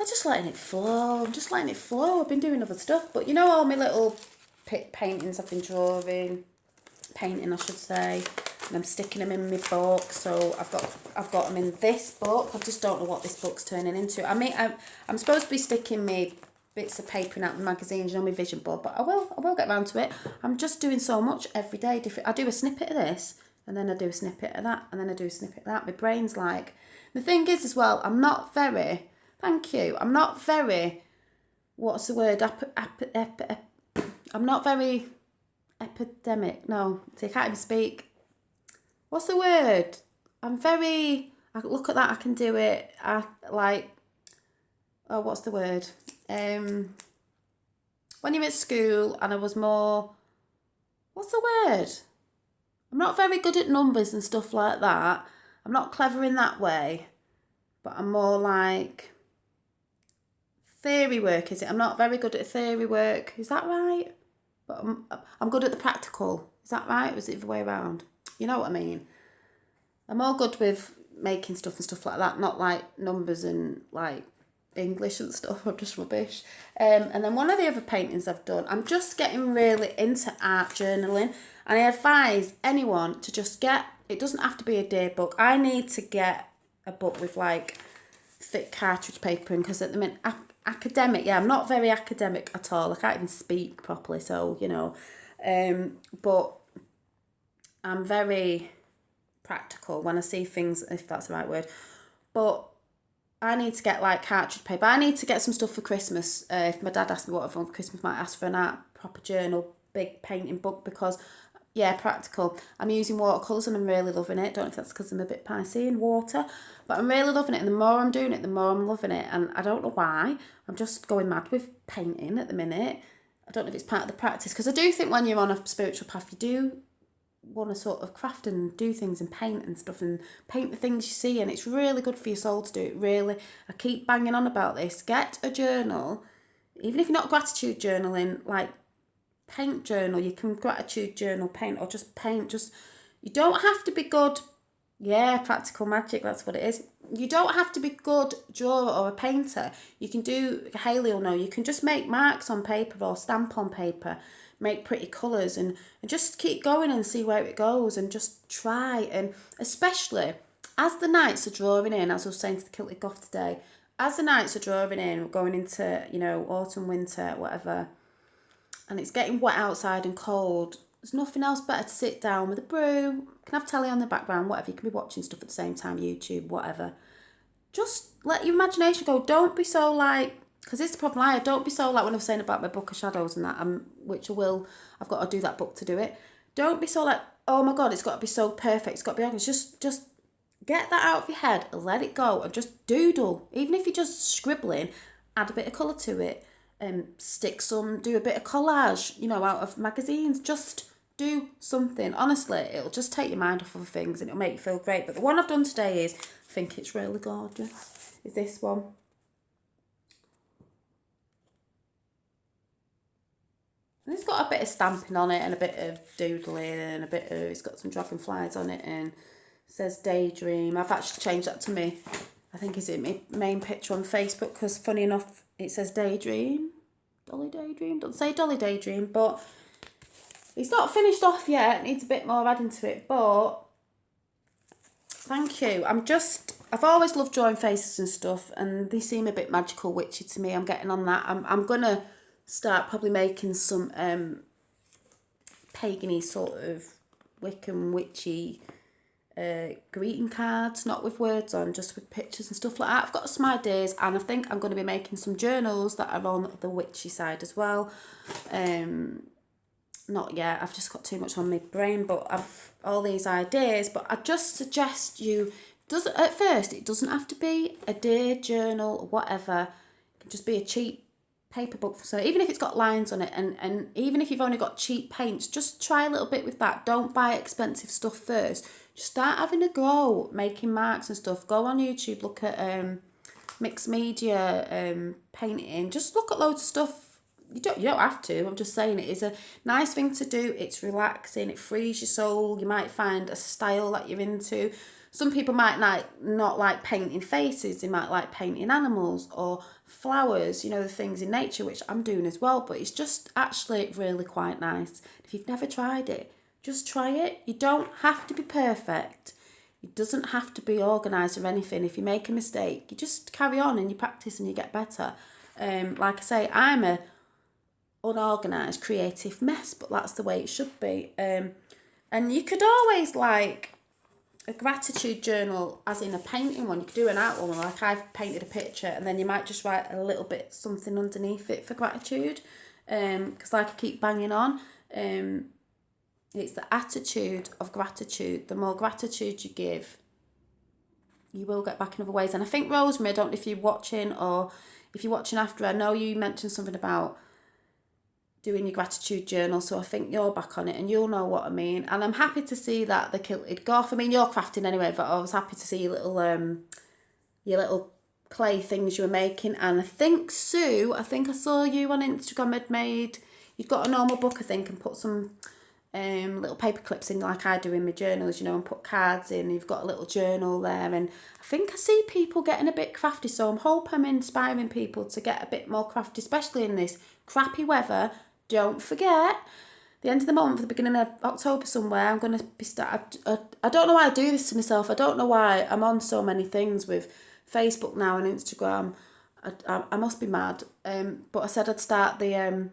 I'm just letting it flow. I'm just letting it flow. I've been doing other stuff. But you know all my little paintings I've been painting I should say. And I'm sticking them in my book, so I've got them in this book. I just don't know what this book's turning into. I mean, I'm supposed to be sticking me bits of paper in out the magazines, you know, my vision board, but I will get around to it. I'm just doing so much every day. Different. I do a snippet of this, and then I do a snippet of that, and then I do a snippet of that. My brain's like, the thing is as well, I'm not very. What's the word? I'm not very epidemic. No, see, I can't even speak. What's the word? I look at that, I can do it. What's the word? When you're at school and I was more, what's the word? I'm not very good at numbers and stuff like that. I'm not clever in that way, but I'm more like theory work, is it? I'm not very good at theory work. Is that right? But I'm good at the practical. Is that right? Or is it the way around? You know what I mean? I'm all good with making stuff and stuff like that, not like numbers and like English and stuff. I'm just rubbish. And then one of the other paintings I've done, I'm just getting really into art journaling, and I advise anyone to just get, it doesn't have to be a day book. I need to get a book with like thick cartridge paper, and because at the minute, academic, I'm not very academic at all. I can't even speak properly, so, you know, but I'm very practical when I see things, if that's the right word. But I need to get like cartridge paper. I need to get some stuff for Christmas. If my dad asked me what I want for Christmas, I might ask for an art proper journal, big painting book, because practical. I'm using watercolours and I'm really loving it. Don't know if that's because I'm a bit Pisces in water, but I'm really loving it. And the more I'm doing it, the more I'm loving it. And I don't know why. I'm just going mad with painting at the minute. I don't know if it's part of the practice, because I do think when you're on a spiritual path, you do want to sort of craft and do things and paint and stuff and paint the things you see, and it's really good for your soul to do it. Really, I keep banging on about this. Get a journal, even if you're not gratitude journaling, like paint journal. You can gratitude journal, paint, or just paint. Just, you don't have to be good. Practical magic, that's what it is. You don't have to be good drawer or a painter. You can do, Haley will know, you can just make marks on paper or stamp on paper, make pretty colours, and just keep going and see where it goes, and just try. And especially as the nights are drawing in, as I was saying to the Kilted Goth today, as the nights are drawing in, we're going into, you know, autumn, winter, whatever, and it's getting wet outside and cold, there's nothing else better to sit down with a brew, you can have telly on the background, whatever, you can be watching stuff at the same time, YouTube, whatever. Just let your imagination go. Don't be so like, because it's the problem I had, don't be so like when I was saying about my book of shadows and that, which I will, I've got to do that book to do it. Don't be so like, oh my God, it's got to be so perfect, it's got to be organized. Just get that out of your head, let it go, and just doodle. Even if you're just scribbling, add a bit of colour to it, do a bit of collage, you know, out of magazines. Just do something. Honestly, it'll just take your mind off of things and it'll make you feel great. But the one I've done today is, I think it's really gorgeous, is this one. And it's got a bit of stamping on it and a bit of doodling and it's got some dragonflies on it and it says Daydream. I've actually changed that to me. I think is it my main picture on Facebook, because funny enough it says Daydream. Dolly Daydream. Doesn't say Dolly Daydream, but it's not finished off yet. It needs a bit more adding to it, but thank you. I've always loved drawing faces and stuff, and they seem a bit magical, witchy to me. I'm getting on that. I'm going to start probably making some pagan-y sort of Wiccan witchy greeting cards, not with words on, just with pictures and stuff like that. I've got some ideas, and I think I'm going to be making some journals that are on the witchy side as well. Not yet, I've just got too much on my brain, but I've all these ideas. But I just suggest you, at first it doesn't have to be a day journal or whatever. It can just be a cheap paper book. So even if it's got lines on it, and even if you've only got cheap paints, just try a little bit with that. Don't buy expensive stuff first. Just start having a go, making marks and stuff. Go on YouTube, look at mixed media painting. Just look at loads of stuff. You don't have to. I'm just saying it is a nice thing to do. It's relaxing. It frees your soul. You might find a style that you're into. Some people might not like painting faces. They might like painting animals or flowers, the things in nature, which I'm doing as well. But it's just actually really quite nice. If you've never tried it, just try it. You don't have to be perfect. It doesn't have to be organised or anything. If you make a mistake, you just carry on and you practice and you get better. Like I say, I'm a unorganised creative mess, but that's the way it should be. And you could always like a gratitude journal, as in a painting one. You could do an art one, like I've painted a picture, and then you might just write a little bit something underneath it for gratitude. Because like I keep banging on, it's the attitude of gratitude. The more gratitude you give, you will get back in other ways. And I think, Rosemary, I don't know if you're watching or if you're watching after, I know you mentioned something about doing your gratitude journal, so I think you're back on it and you'll know what I mean. And I'm happy to see that the kilted goth, I mean, you're crafting anyway, but I was happy to see your little clay things you were making. And I think Sue, I saw you on Instagram you'd got a normal book, I think, and put some little paper clips in like I do in my journals, and put cards in. You've got a little journal there, and I think I see people getting a bit crafty, so I hope I'm inspiring people to get a bit more crafty, especially in this crappy weather. Don't forget, the end of the month, the beginning of October somewhere, I'm going to be I don't know why I do this to myself. I don't know why I'm on so many things with Facebook now and Instagram. I must be mad. But I said I'd start the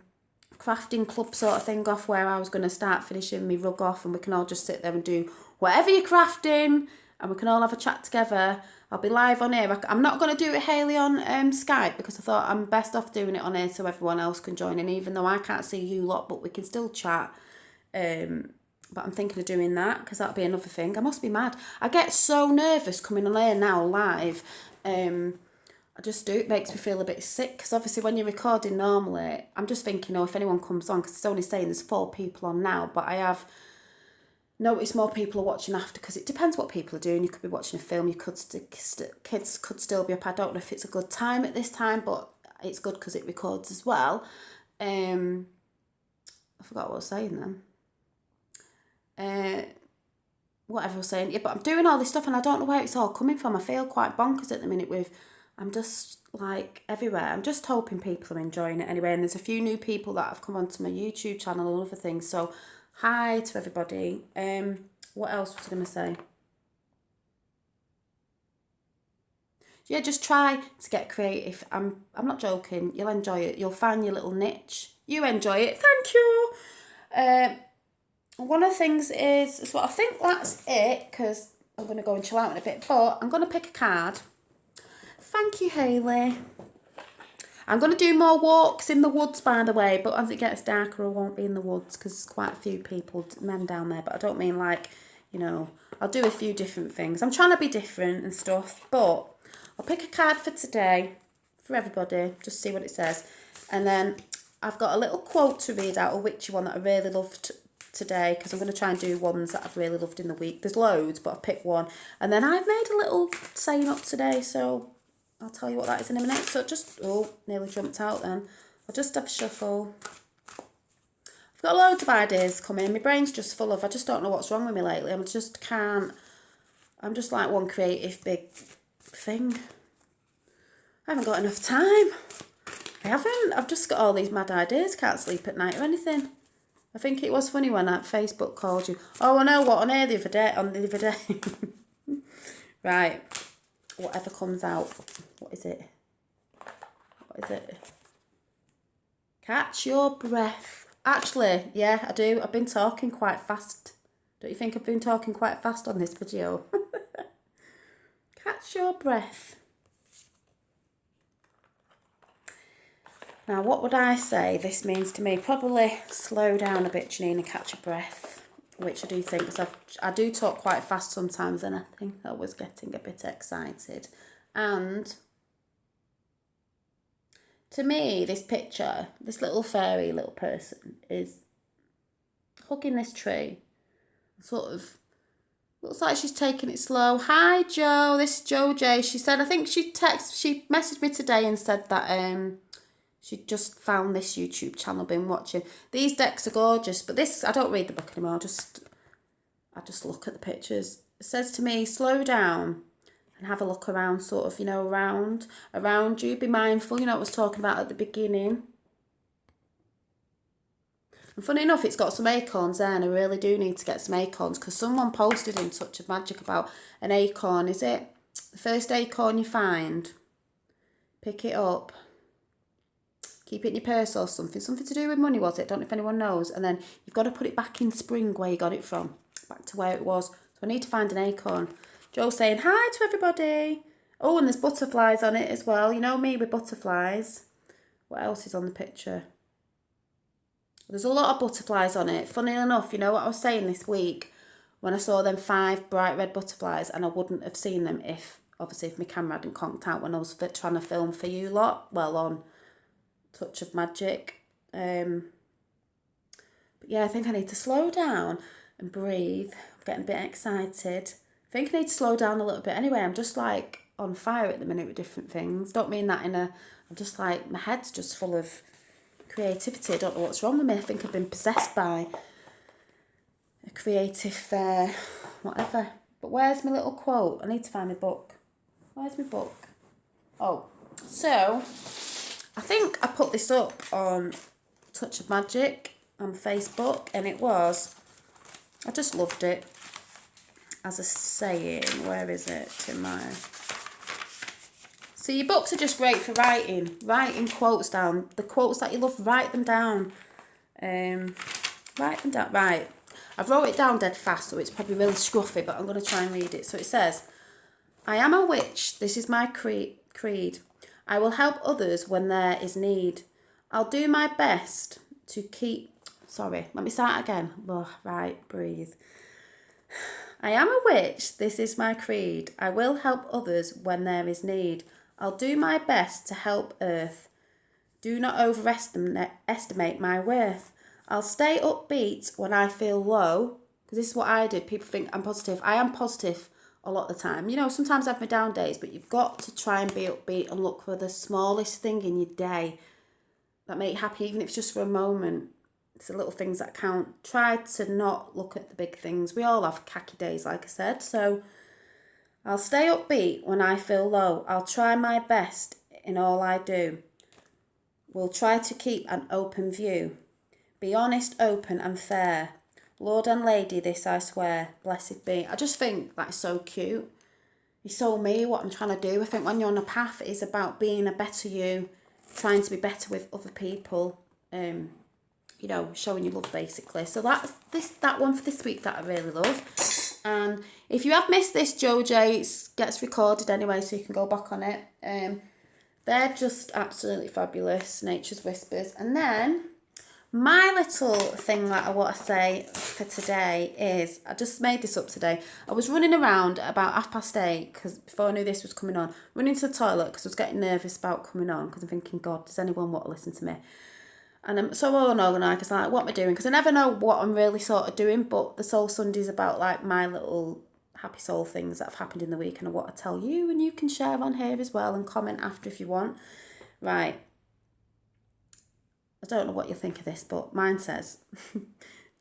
crafting club sort of thing off, where I was going to start finishing my rug off, and we can all just sit there and do whatever you're crafting, and we can all have a chat together. I'll be live on here. I'm not going to do it, Hayley, on Skype, because I thought I'm best off doing it on here so everyone else can join in, even though I can't see you lot, but we can still chat. But I'm thinking of doing that, because that'll be another thing. I must be mad. I get so nervous coming on here now live. I just do. It makes me feel a bit sick, because obviously when you're recording normally, I'm just thinking, if anyone comes on, because it's only saying there's 4 people on now, but I have notice more people are watching after, because it depends what people are doing. You could be watching a film, kids could still be up. I don't know if it's a good time at this time, but it's good because it records as well. I forgot what I was saying then. Whatever I was saying, yeah, but I'm doing all this stuff and I don't know where it's all coming from. I feel quite bonkers at the minute I'm just like everywhere. I'm just hoping people are enjoying it anyway, and there's a few new people that have come onto my YouTube channel and other things, so hi to everybody. What else was I going to say? Yeah, just try to get creative. I'm not joking. You'll enjoy it. You'll find your little niche. You enjoy it. Thank you. One of the things is, so I think that's it, because I'm going to go and chill out in a bit, but I'm going to pick a card. Thank you, Hayley. I'm going to do more walks in the woods, by the way, but as it gets darker, I won't be in the woods, because there's quite a few men down there, but I don't mean like, I'll do a few different things. I'm trying to be different and stuff, but I'll pick a card for today, for everybody, just see what it says. And then I've got a little quote to read out, a witchy one that I really loved today, because I'm going to try and do ones that I've really loved in the week. There's loads, but I've picked one. And then I've made a little saying up today, so I'll tell you what that is in a minute. So just, nearly jumped out then. I'll just have a shuffle. I've got loads of ideas coming. My brain's just full of, I just don't know what's wrong with me lately. I'm just like one creative big thing. I haven't got enough time. I've just got all these mad ideas. Can't sleep at night or anything. I think it was funny when that Facebook called you. Oh, I know what on air the other day. Right. Whatever comes out. What is it? Catch your breath. Actually, yeah, I do. I've been talking quite fast Don't you think I've been talking quite fast on this video? Catch your breath. Now, what would I say this means to me? Probably slow down a bit, Janine, and catch your breath, which I do think, because I do talk quite fast sometimes, and I think I was getting a bit excited. And to me, this picture, this little fairy little person is hugging this tree. Sort of looks like she's taking it slow. Hi, Joe. This is Joe J. She said, I think she messaged me today and said that she just found this YouTube channel, been watching. These decks are gorgeous, but this, I don't read the book anymore. I just look at the pictures. It says to me, slow down and have a look around, sort of, you know, around you. Be mindful, you know what I was talking about at the beginning. And funny enough, it's got some acorns there, and I really do need to get some acorns, because someone posted in Touch of Magic about an acorn. Is it the first acorn you find? Pick it up. Keep it in your purse or something. Something to do with money, was it? Don't know if anyone knows. And then you've got to put it back in spring where you got it from. Back to where it was. So I need to find an acorn. Joe's saying hi to everybody. Oh, and there's butterflies on it as well. You know me with butterflies. What else is on the picture? There's a lot of butterflies on it. Funny enough, you know what I was saying this week when I saw them 5 bright red butterflies, and I wouldn't have seen them if my camera hadn't conked out when I was trying to film for you lot. Well, on Touch of Magic. But yeah, I think I need to slow down and breathe. I'm getting a bit excited. I think I need to slow down a little bit. Anyway, I'm just like on fire at the minute with different things. Don't mean that I'm just like, my head's just full of creativity. I don't know what's wrong with me. I think I've been possessed by a creative whatever. But where's my little quote? I need to find my book. Where's my book? Oh, so I think I put this up on Touch of Magic on Facebook, and I just loved it as a saying. Where is it in my... So your books are just great for writing quotes down. The quotes that you love, write them down. Write them down. Right. I've wrote it down dead fast, so it's probably really scruffy, but I'm going to try and read it. So it says, I am a witch. This is my creed. I will help others when there is need. I'll do my best to keep... Sorry, let me start again. Oh, right, breathe. I am a witch. This is my creed. I will help others when there is need. I'll do my best to help Earth. Do not overestimate my worth. I'll stay upbeat when I feel low, because this is what I did. People think I'm positive. I am positive a lot of the time. You know, sometimes I have my down days, but you've got to try and be upbeat and look for the smallest thing in your day that make you happy, even if it's just for a moment. It's the little things that count. Try to not look at the big things. We all have khaki days, like I said, so... I'll stay upbeat when I feel low. I'll try my best in all I do. We'll try to keep an open view. Be honest, open and fair. Lord and Lady, this I swear. Blessed be. I just think that's so cute. It's so me, what I'm trying to do. I think when you're on a path, it is about being a better you, trying to be better with other people, you know, showing your love, basically. So that's that one for this week that I really love. And if you have missed this, Joe J, it gets recorded anyway, so you can go back on it. They're just absolutely fabulous, Nature's Whispers. And then my little thing that I want to say for today is, I just made this up today. I was running around about 8:30, because before I knew this was coming on, running to the toilet because I was getting nervous about coming on, because I'm thinking, God, does anyone want to listen to me? And I'm so unorganised, because like, what am I doing? Because I never know what I'm really sort of doing, but the Soul Sunday's about like my little happy soul things that have happened in the week, and I want to tell you, and you can share on here as well and comment after if you want. Right. I don't know what you think of this, but mine says,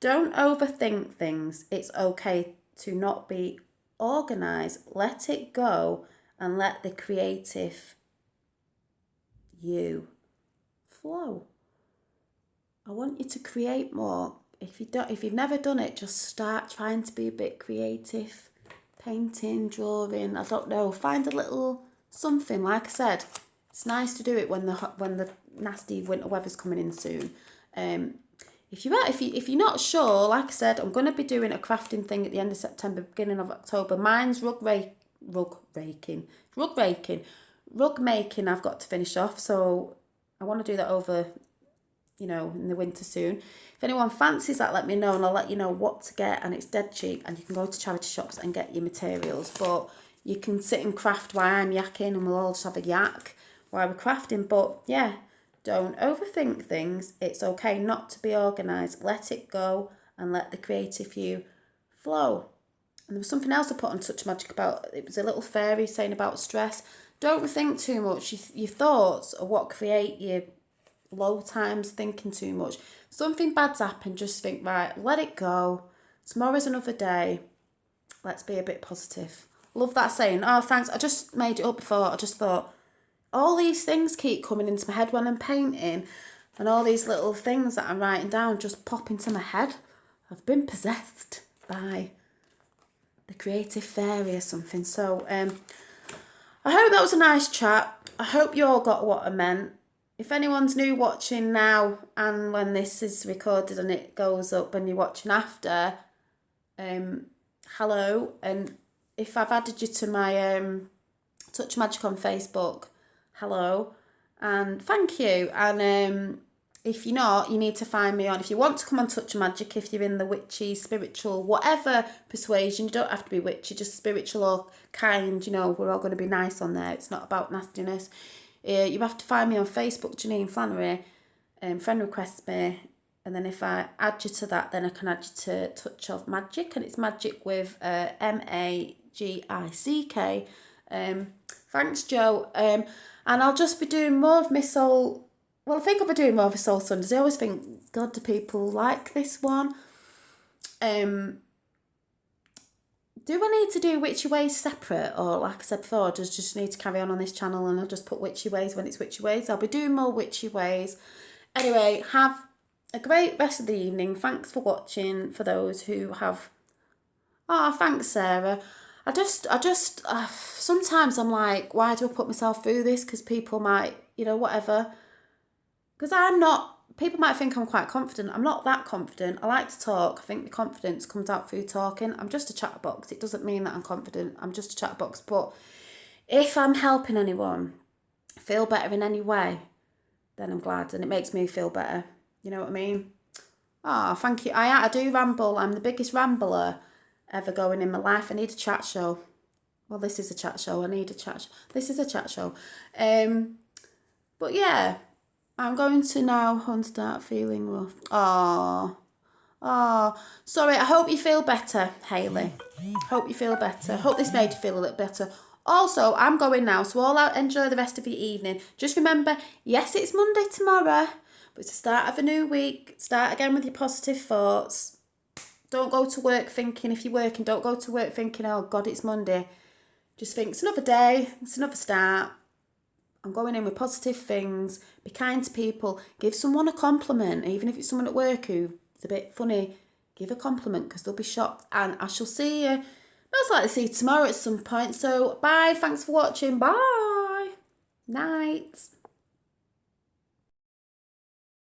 don't overthink things. It's okay to not be organised. Let it go and let the creative you flow. I want you to create more. If you've never done it, just start trying to be a bit creative. Painting, drawing, I don't know. Find a little something. Like I said, it's nice to do it when the nasty winter weather's coming in soon. if you're not sure, like I said, I'm going to be doing a crafting thing at the end of September, beginning of October. Mine's rug making I've got to finish off, so I want to do that over, in the winter soon. If anyone fancies that, let me know and I'll let you know what to get, and it's dead cheap and you can go to charity shops and get your materials, but you can sit and craft while I'm yakking and we'll all just have a yak while we're crafting. But yeah, don't overthink things. It's okay not to be organised. Let it go and let the creative you flow. And there was something else I put on Touch Magic about, it was a little fairy saying about stress. Don't think too much. Your thoughts are what create your low times, thinking too much. Something bad's happened, just think, right, let it go. Tomorrow's another day. Let's be a bit positive. Love that saying. Oh, thanks. I just made it up before. I just thought, all these things keep coming into my head when I'm painting, and all these little things that I'm writing down just pop into my head. I've been possessed by the creative fairy or something. So I hope that was a nice chat. I hope you all got what I meant. If anyone's new watching now and when this is recorded and it goes up and you're watching after, hello. And if I've added you to my Touch Magic on Facebook, hello and thank you. And if you're not, you need to find me on, if you want to come on Touch Magic, if you're in the witchy, spiritual, whatever persuasion, you don't have to be witchy, just spiritual or kind, we're all going to be nice on there. It's not about nastiness. You have to find me on Facebook, Janine Flannery, friend request me, and then if I add you to that, then I can add you to Touch of Magic, and it's magic with MAGICK. Thanks, Joe. And I'll just be doing more of my soul. Well, I think I'll be doing more of a Soul Sundays. I always think, God, do people like this one? Do I need to do Witchy Ways separate? Or like I said before, does just need to carry on this channel and I'll just put Witchy Ways when it's Witchy Ways? I'll be doing more Witchy Ways. Anyway, have a great rest of the evening. Thanks for watching, for those who have... Oh, thanks, Sarah. I just sometimes I'm like, why do I put myself through this? Because people might, whatever. Because I'm not... People might think I'm quite confident. I'm not that confident. I like to talk. I think the confidence comes out through talking. I'm just a chatterbox. It doesn't mean that I'm confident. I'm just a chatterbox. But if I'm helping anyone feel better in any way, then I'm glad. And it makes me feel better. You know what I mean? Oh, thank you. I do ramble. I'm the biggest rambler ever going in my life. I need a chat show. Well, this is a chat show. I need a chat show. This is a chat show. But yeah. I'm going to now start feeling rough. Oh, sorry. I hope you feel better, Hayley. Hope you feel better. Hope this made you feel a little better. Also, I'm going now, so all out. Enjoy the rest of your evening. Just remember, yes, it's Monday tomorrow, but it's the start of a new week. Start again with your positive thoughts. Don't go to work thinking, if you're working, don't go to work thinking, oh God, it's Monday. Just think, it's another day. It's another start. I'm going in with positive things. Be kind to people. Give someone a compliment. Even if it's someone at work who's a bit funny, give a compliment because they'll be shocked. And I shall see you, most likely see you tomorrow at some point. So bye. Thanks for watching. Bye. Night.